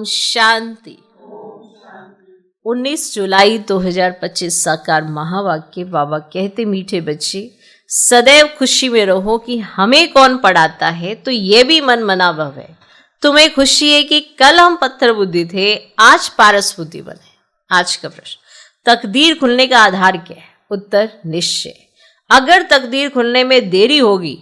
ओम शांति। 19 जुलाई 2025 साकार महावाक्य। बाबा कहते, मीठे बच्चे सदैव खुशी में रहो कि हमें कौन पढ़ाता है तो ये भी मन मना भव है। तुम्हें खुशी है कि कल हम पत्थर बुद्धि थे, आज पारस बुद्धि बने। आज का प्रश्न, तकदीर खुलने का आधार क्या है? उत्तर, निश्चय। अगर तकदीर खुलने में देरी होगी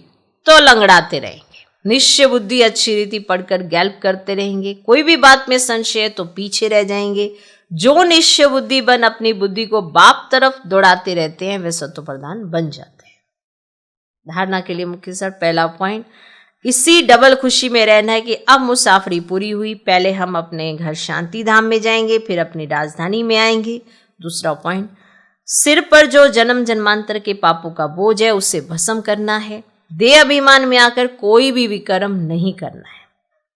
तो लंगड़ाते रहेंगे। निश्चय बुद्धि अच्छी रीति पढ़कर गैल्प करते रहेंगे। कोई भी बात में संशय है तो पीछे रह जाएंगे। जो निश्चय बुद्धि बन अपनी बुद्धि को बाप तरफ दौड़ाते रहते हैं वे सत्व प्रधान बन जाते हैं। धारणा के लिए मुख्य सर, पहला पॉइंट, इसी डबल खुशी में रहना है कि अब मुसाफरी पूरी हुई। पहले हम अपने घर शांति धाम में जाएंगे, फिर अपनी राजधानी में आएंगे। दूसरा पॉइंट, सिर पर जो जन्म जन्मांतर के पापों का बोझ है उसे भस्म करना है। देह अभिमान में आकर कोई भी विकर्म नहीं करना है।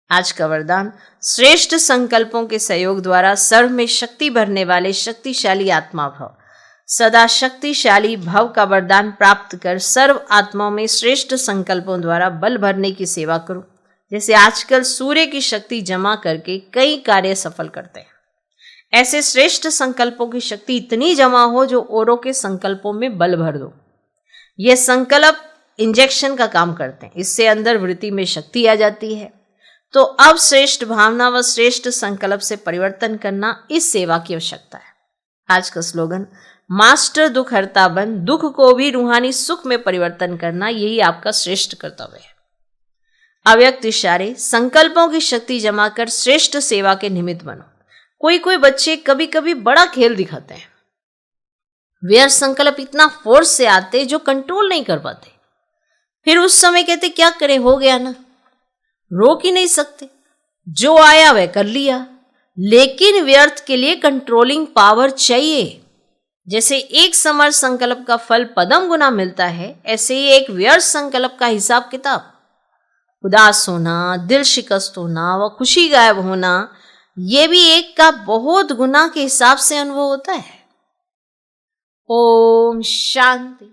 आज का वरदान, श्रेष्ठ संकल्पों के सहयोग द्वारा सर्व में शक्ति भरने वाले शक्तिशाली आत्मा भव। सदा शक्तिशाली भव का वरदान प्राप्त कर सर्व आत्माओं में श्रेष्ठ संकल्पों द्वारा बल भरने की सेवा करो। जैसे आजकल सूर्य की शक्ति जमा करके कई कार्य सफल करते हैं, ऐसे श्रेष्ठ संकल्पों की शक्ति इतनी जमा हो जो औरों के संकल्पों में बल भर दो। ये संकल्प इंजेक्शन का काम करते हैं, इससे अंदर वृत्ति में शक्ति आ जाती है। तो अब श्रेष्ठ भावना व श्रेष्ठ संकल्प से परिवर्तन करना इस सेवा की आवश्यकता है। आज का स्लोगन, मास्टर दुख हरता बन, दुख को भी रूहानी सुख में परिवर्तन करना यही आपका श्रेष्ठ कर्तव्य है। अव्यक्त इशारे, संकल्पों की शक्ति जमा कर श्रेष्ठ सेवा के निमित्त बनो। कोई बच्चे कभी कभी बड़ा खेल दिखाते हैं, व्यर्थ संकल्प इतना फोर्स से आते जो कंट्रोल नहीं कर पाते। फिर उस समय कहते क्या करें, हो गया ना, रोक ही नहीं सकते, जो आया वह कर लिया। लेकिन व्यर्थ के लिए कंट्रोलिंग पावर चाहिए। जैसे एक समर्थ संकल्प का फल पदम गुना मिलता है, ऐसे ही एक व्यर्थ संकल्प का हिसाब किताब, उदास होना, दिल शिकस्त होना व खुशी गायब होना, ये भी एक का बहुत गुना के हिसाब से अनुभव होता है। ओम शांति।